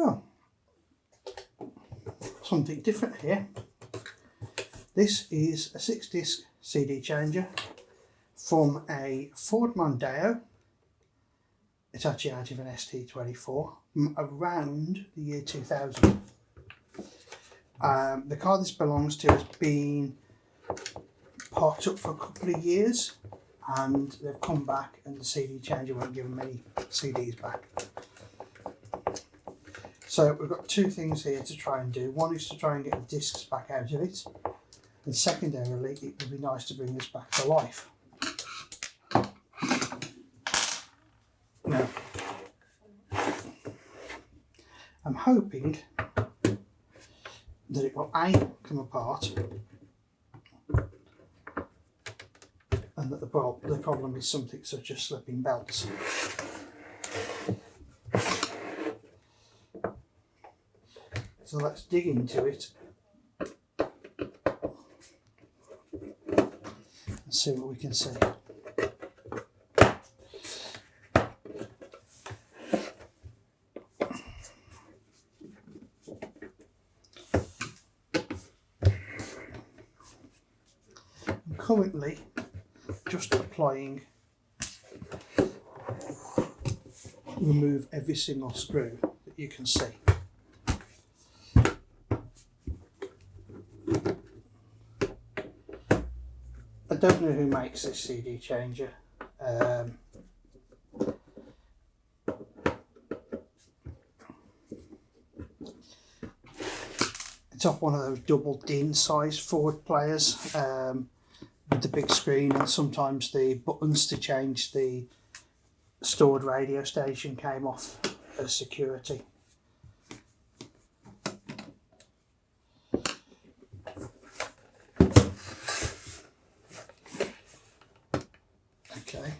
Well, something different here. This is a 6-disc CD changer from a Ford Mondao. It's actually out of an ST24 around the year 2000. The car this belongs to has been parked up for a couple of years, and they've come back and the CD changer won't give them any CDs back. So we've got two things here to try and do. One is to try and get the discs back out of it, and secondarily it would be nice to bring this back to life. Now, I'm hoping that it will come apart, and that the problem is something such as slipping belts. So let's dig into it and see what we can see. I'm currently just applying remove every single screw that you can see. I don't know who makes this CD changer. It's off one of those double DIN size Ford players with the big screen, and sometimes the buttons to change the stored radio station came off as security. Okay.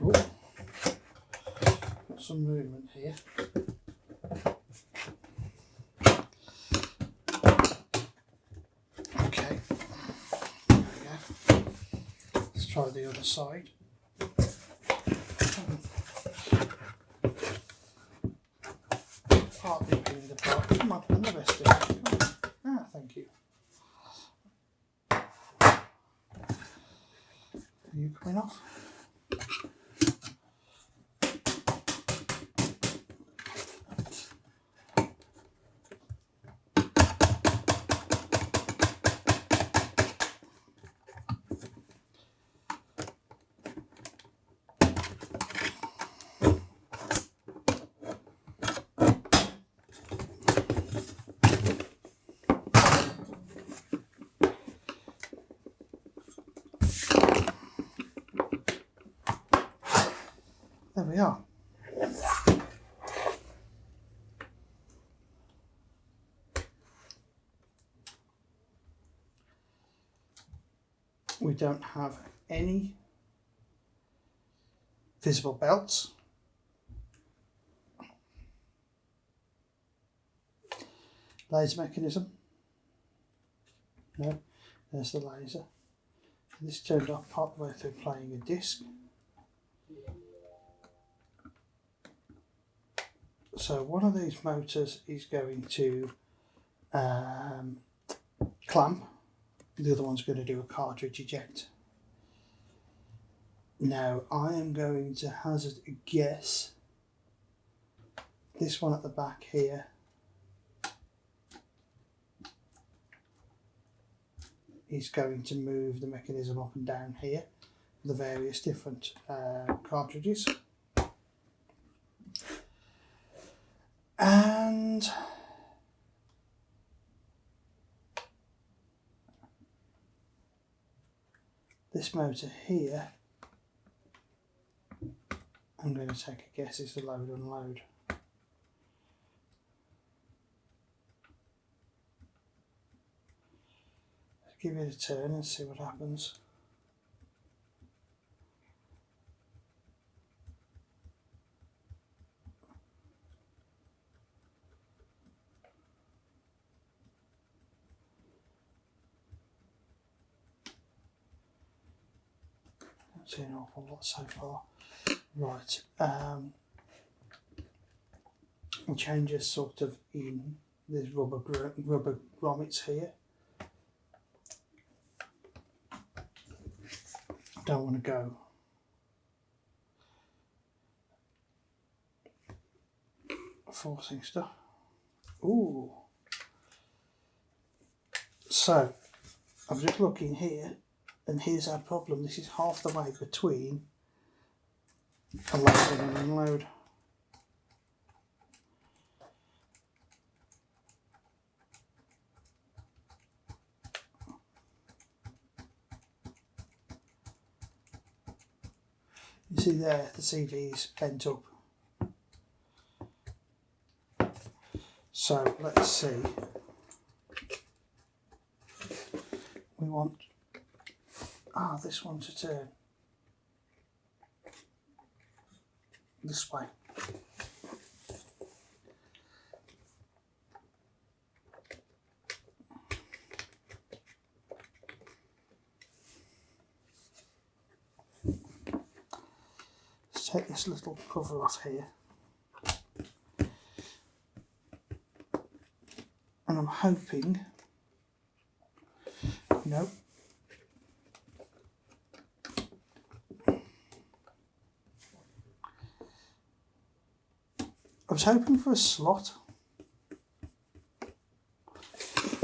Ooh. Got some movement here. Okay. There we go. Let's try the other side. Partly peeling apart. Come on, and the rest of it. Come on. Ah, thank you. Are you coming off? There we are. We don't have any visible belts. Laser mechanism. No, there's the laser. This turned off part the way through playing a disc. So one of these motors is going to clamp, the other one's going to do a cartridge eject. Now I am going to hazard a guess. This one at the back here is going to move the mechanism up and down here, the various different cartridges. And this motor here, I'm going to take a guess, is the load unload. Let's give it a turn and see what happens. see an awful lot so far. Right, and changes sort of in, there's rubber grommets here. I don't want to go forcing stuff. Ooh. So, I'm just looking here, and here's our problem. This is half the way between a load and an unload. You see there, the CD is bent up. So let's see. We want this one to turn this way. Let's take this little cover off here. And I'm hoping, no, I was hoping for a slot,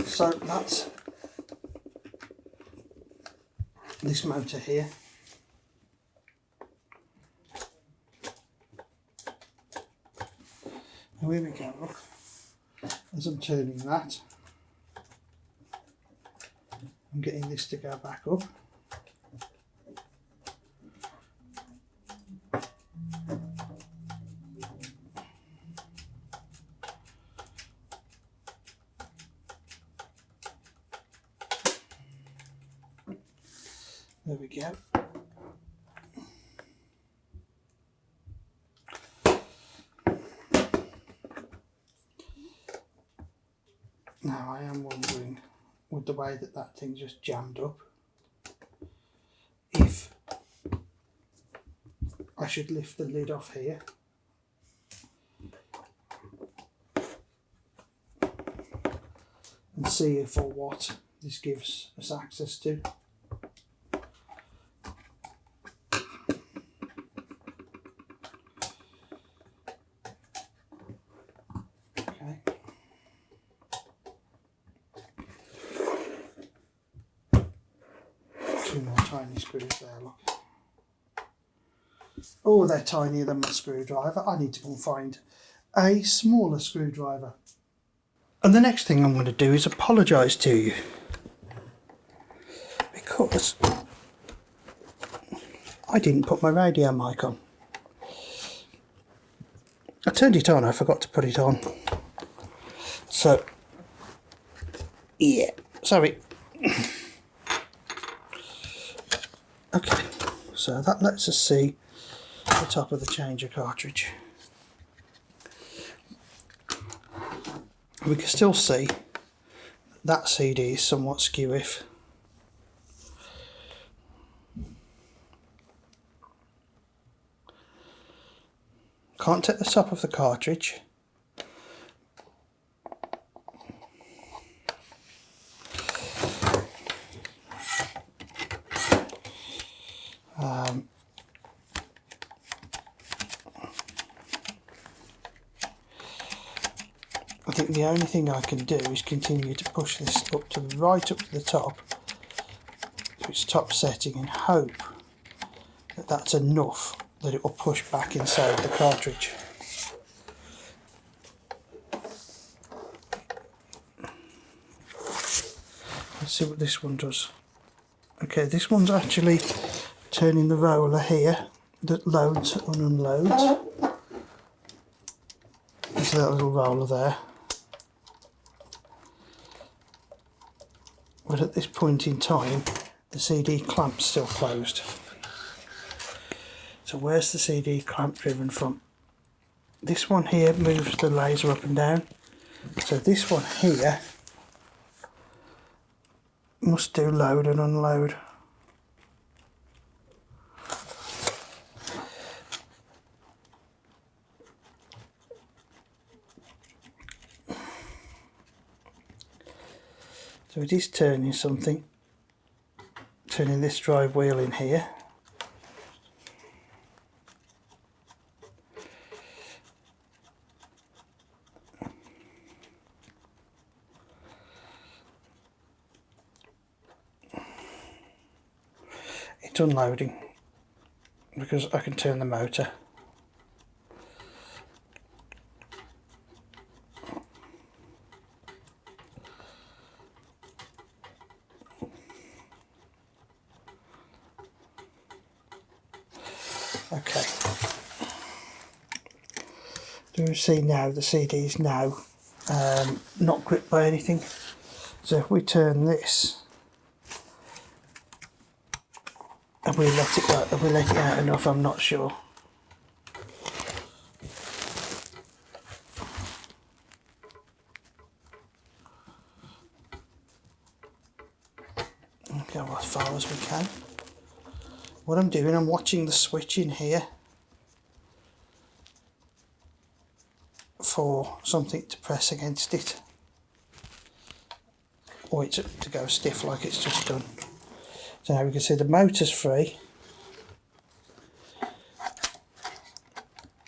so that's this motor here. And here we go, look, as I'm turning that, I'm getting this to go back up. There we go. Now I am wondering, with the way that that thing just jammed up, if I should lift the lid off here and see if or what this gives us access to. Okay. Two more tiny screws there, look. Oh, they're tinier than my screwdriver. I need to go and find a smaller screwdriver. And the next thing I'm going to do is apologise to you, because I didn't put my radio mic on. I turned it on, I forgot to put it on. So, yeah, sorry. Okay, so that lets us see the top of the changer cartridge. We can still see that CD is somewhat skew-if. Can't take the top of the cartridge. I think the only thing I can do is continue to push this up to the right, up to the top, to its top setting, and hope that that's enough that it will push back inside the cartridge. Let's see what this one does. Okay, this one's actually turning the roller here that loads and unloads. There's that little roller there. But at this point in time, the CD clamp's still closed. So where's the CD clamp driven from? This one here moves the laser up and down. So this one here must do load and unload. So it is turning something, turning this drive wheel in here. It's unloading because I can turn the motor. Okay. Do you see now the CD is now not gripped by anything? So if we turn this and we let it out, enough, I'm not sure. Go as far as we can. What I'm doing, I'm watching the switch in here for something to press against it, or it's to go stiff like it's just done. So now we can see the motor's free.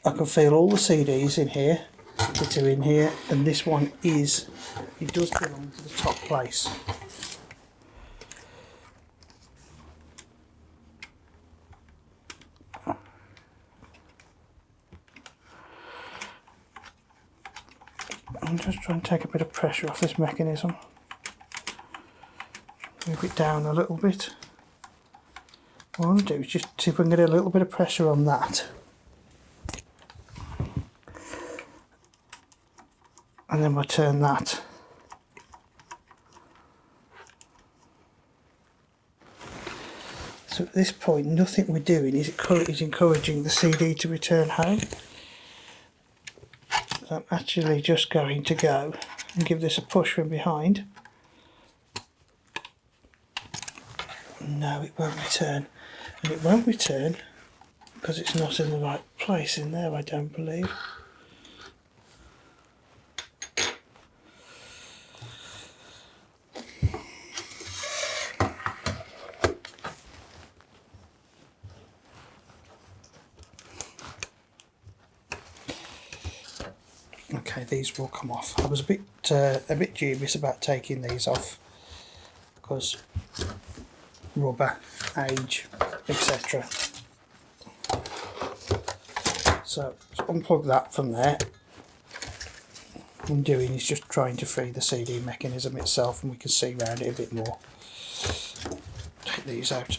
I can feel all the CDs in here that are in here, and this one is, it does belong to the top place. I'm just trying to take a bit of pressure off this mechanism. Move it down a little bit. What I'm going to do is just see if I can get a little bit of pressure on that. And then we'll turn that. So at this point, nothing we're doing is encouraging the CD to return home. So I'm actually just going to go and give this a push from behind. No, it won't return. And it won't return because it's not in the right place in there, I don't believe. Okay, these will come off. I was a bit dubious about taking these off because rubber, age, etc. So unplug that from there. What I'm doing is just trying to free the CD mechanism itself, and we can see around it a bit more. Take these out.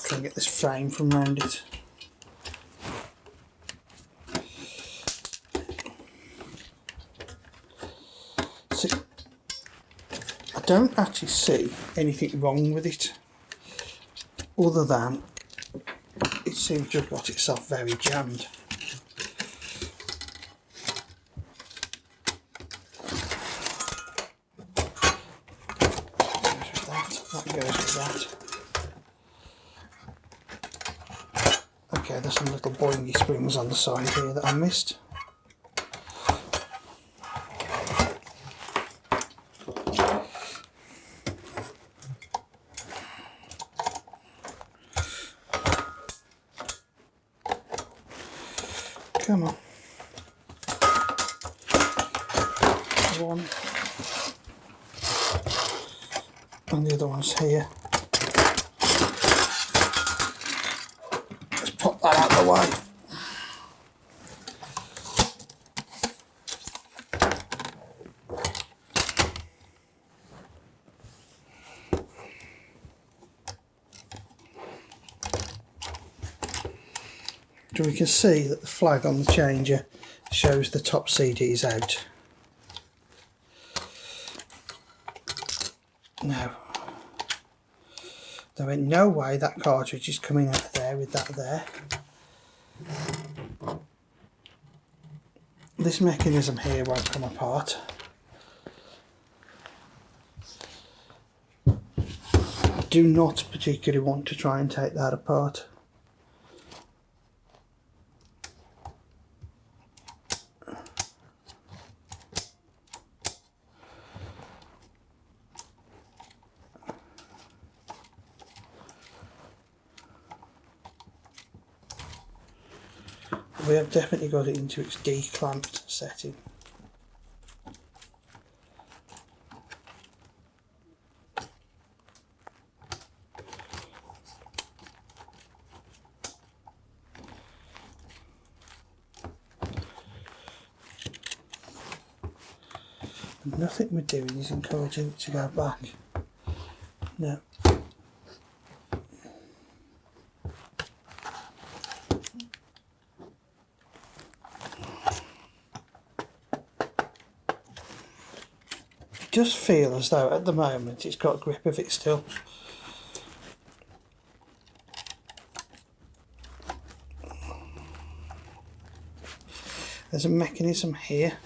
Try and get this frame from round it. See, I don't actually see anything wrong with it, other than it seems to have got itself very jammed. That goes with that. Okay, there's some little boingy springs on the side here that I missed. Come on. One. And the other one's here. Let's pop that out of the way. So we can see that the flag on the changer shows the top CDs out. Now, there ain't no way that cartridge is coming out of there with that there. this mechanism here won't come apart. I do not particularly want to try and take that apart. We have definitely got it into its declamped setting. And nothing we're doing is encouraging it to go back. No. It does feel as though at the moment it's got grip of it still. There's a mechanism here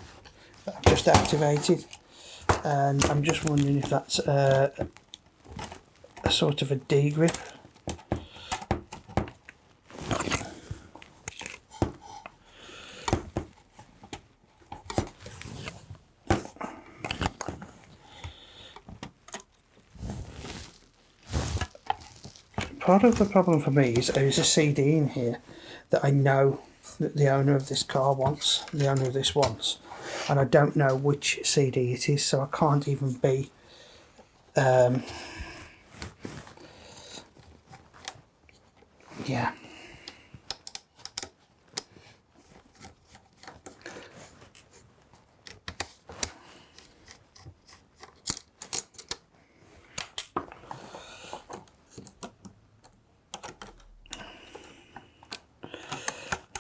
that I've just activated, and I'm just wondering if that's a sort of a D-grip. Part of the problem for me is there's a CD in here that I know that the owner of this car wants, the owner of this wants, and I don't know which CD it is, so I can't even be yeah.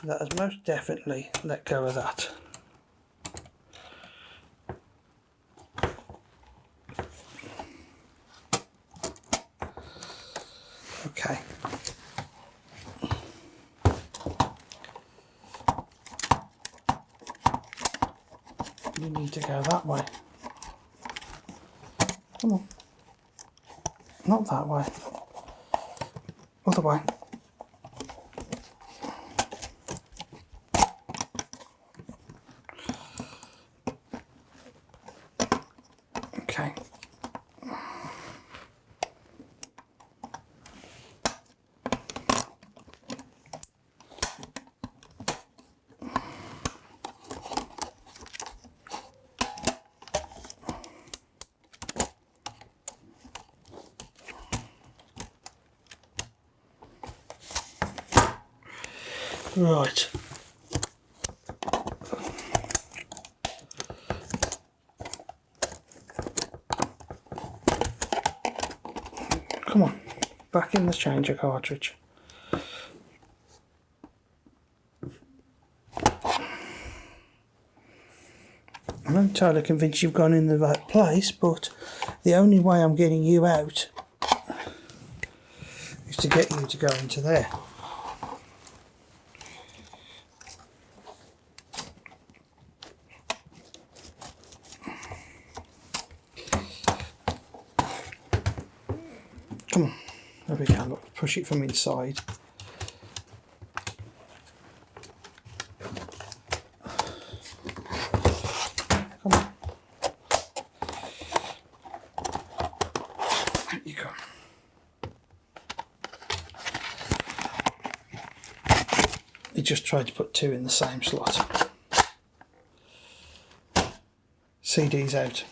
That has most definitely let go of that. Okay. You need to go that way. Come on. Not that way. Other way. Okay. Right. Come on, back in the changer cartridge. I'm not entirely convinced you've gone in the right place, but the only way I'm getting you out is to get you to go into there. Come on, there we go, look, push it from inside. Come on. There you go. He just tried to put two in the same slot. CD's out.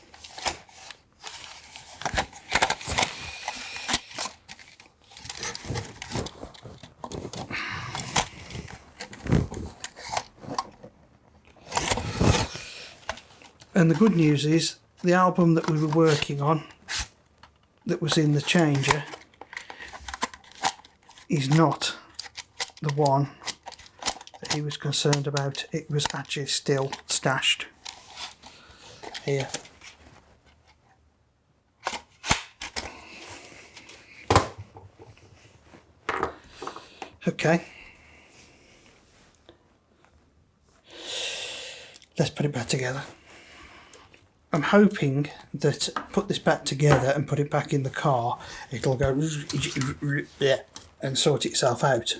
And the good news is the album that we were working on that was in the changer is not the one that he was concerned about. It was actually still stashed here. Okay. let's put it back together. I'm hoping that put this back together and put it back in the car, it'll go and sort itself out.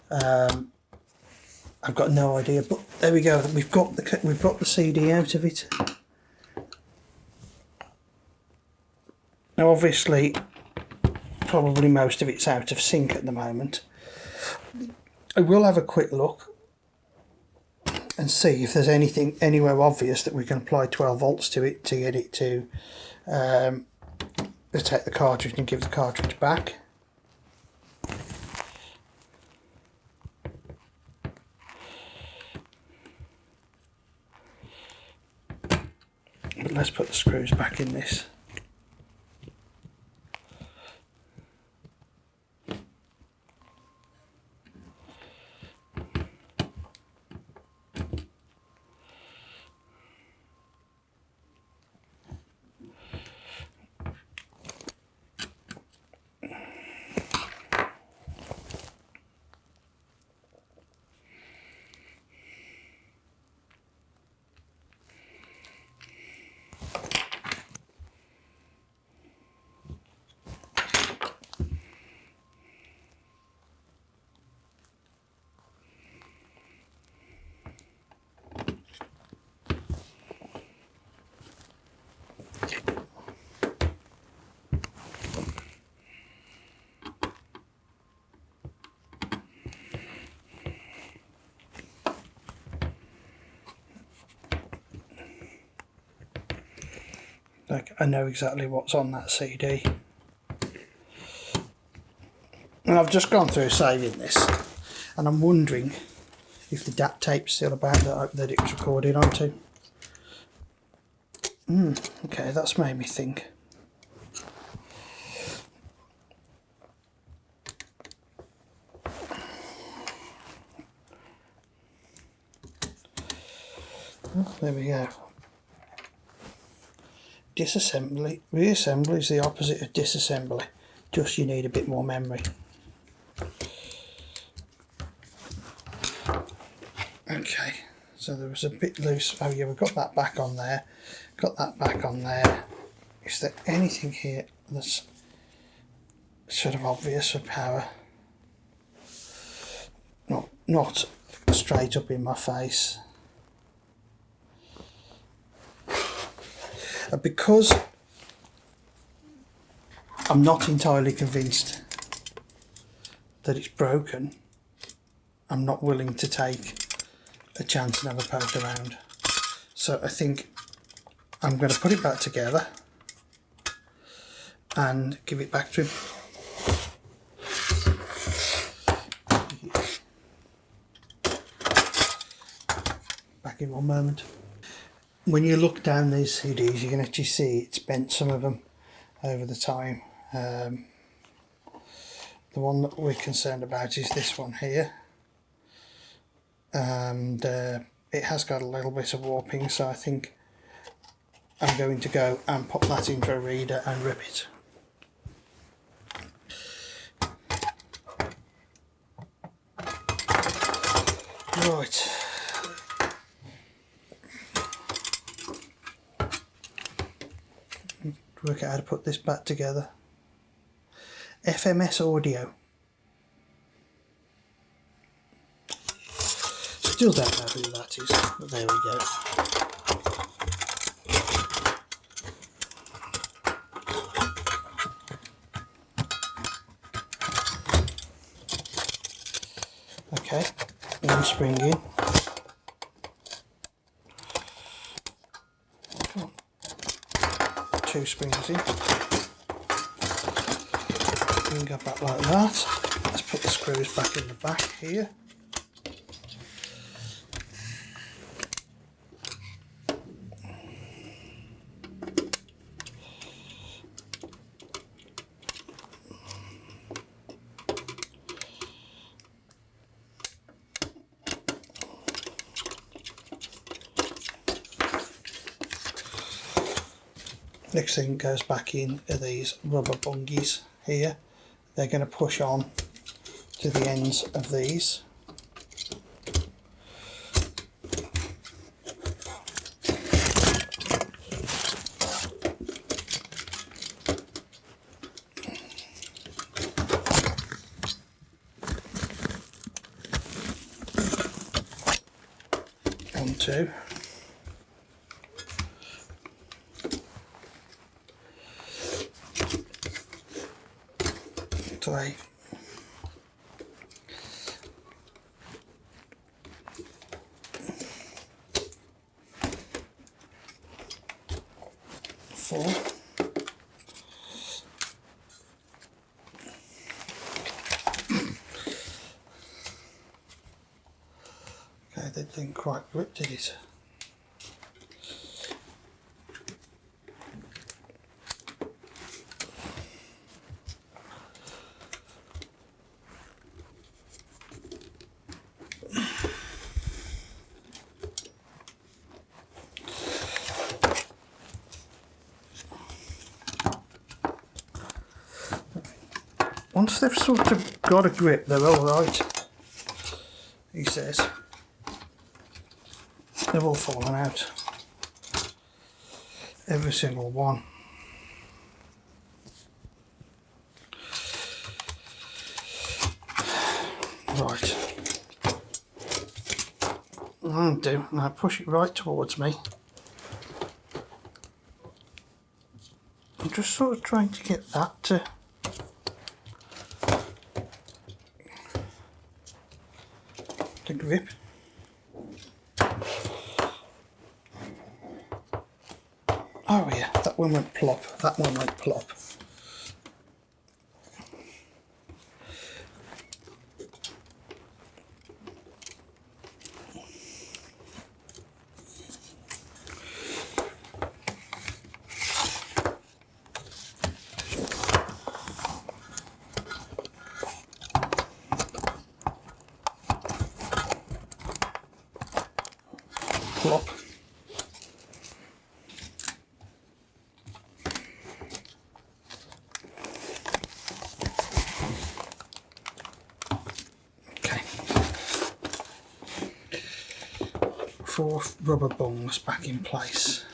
I've got no idea, but there we go. We've got the CD out of it. Now, obviously, probably most of it's out of sync at the moment. I will have a quick look and see if there's anything anywhere obvious that we can apply 12 volts to it to get it to take the cartridge and give the cartridge back. But let's put the screws back in this. Like, I know exactly what's on that CD. And I've just gone through saving this, and I'm wondering if the DAT tape's still about that it was recorded onto. Okay, that's made me think. Oh, there we go. Disassembly. Reassembly is the opposite of disassembly, just you need a bit more memory. Okay, so there was a bit loose. Oh yeah, we've got that back on there. Got that back on there. Is there anything here that's sort of obvious for power? Not straight up in my face. Because I'm not entirely convinced that it's broken, I'm not willing to take a chance and have a poke around. So I think I'm going to put it back together and give it back to him. Back in one moment. When you look down these CDs, you can actually see it's bent some of them over the time. The one that we're concerned about is this one here, and it has got a little bit of warping, so I think I'm going to go and pop that into a reader and rip it. Right. Work out how to put this back together. FMS audio. Still don't know who that is, but there we go. Okay, one spring in. Two springs in. And go back like that. Let's put the screws back in the back here. Next thing goes back in are these rubber bungees here. They're going to push on to the ends of these. 1, 2. 3. 4. Okay, that didn't quite grip, did it? Once they've sort of got a grip, they're alright, he says. They've all fallen out. Every single one. Right. I'll do. Now push it right towards me. I'm just sort of trying to get that to grip. Oh yeah, that one went plop. That one went plop. Plop. Okay. 4 rubber bungs back in place.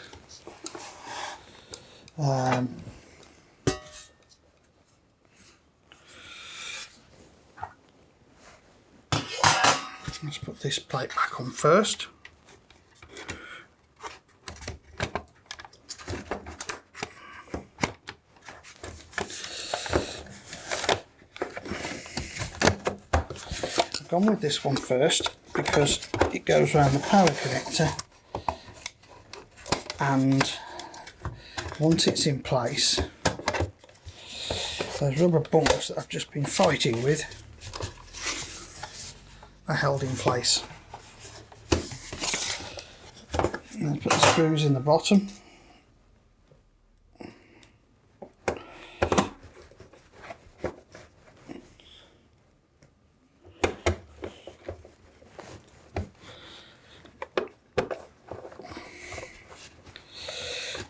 Let's put this plate back on first. I've gone with this one first because it goes around the power connector, and once it's in place, those rubber bungs that I've just been fighting with are held in place. And put the screws in the bottom.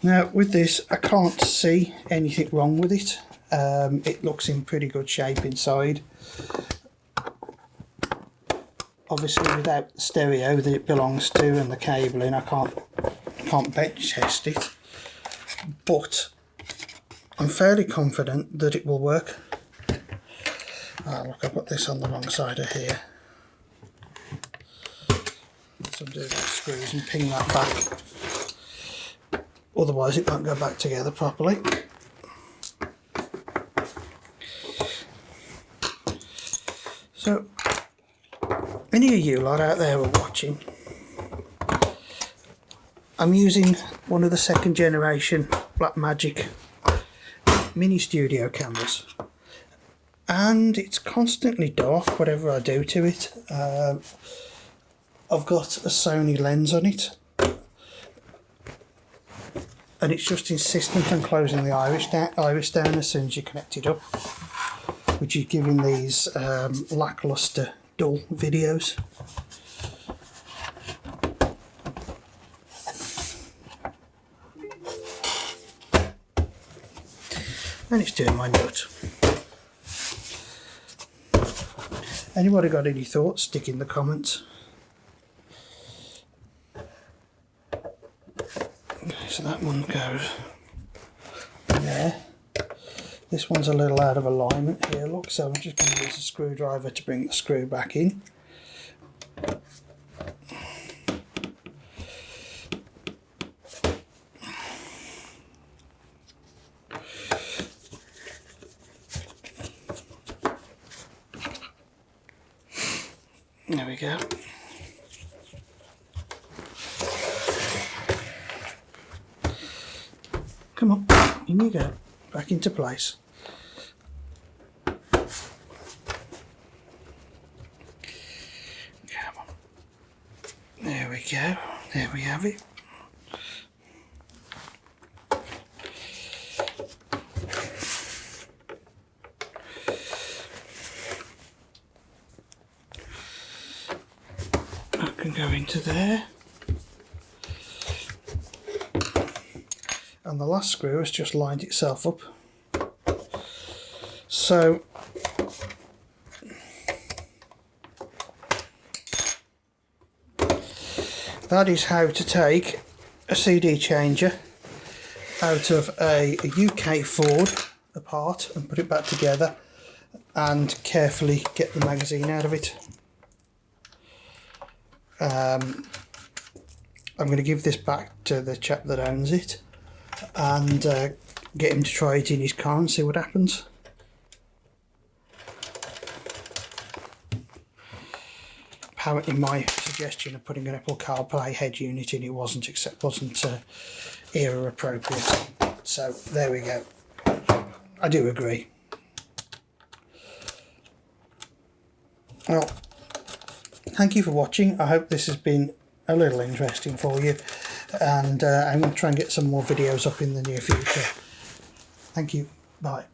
Now with this, I can't see anything wrong with it. It looks in pretty good shape inside. Obviously without the stereo that it belongs to and the cabling, I can't bench test it, but I'm fairly confident that it will work. Oh look, I put this on the wrong side of here. So undo those screws and ping that back, otherwise it won't go back together properly. So any of you lot out there are watching, I'm using one of the 2nd generation Blackmagic mini studio cameras, and it's constantly dark whatever I do to it. I've got a Sony lens on it, and it's just insistent on closing the iris down as soon as you connect it up, which is giving these lackluster dull videos. And it's doing my nut. Anybody got any thoughts? Stick in the comments. Okay, so that one goes there. This one's a little out of alignment here, look, so I'm just going to use a screwdriver to bring the screw back in. There we go. Come on, in you go. Back into place. Come on. There we go. There we have it. That can go into there. And the last screw has just lined itself up. So that is how to take a CD changer out of a UK Ford apart and put it back together and carefully get the magazine out of it. I'm going to give this back to the chap that owns it and get him to try it in his car and see what happens. Apparently my suggestion of putting an Apple CarPlay head unit in it wasn't era appropriate. So there we go. I do agree. Well, thank you for watching. I hope this has been a little interesting for you, and I'm going to try and get some more videos up in the near future. Thank you. Bye.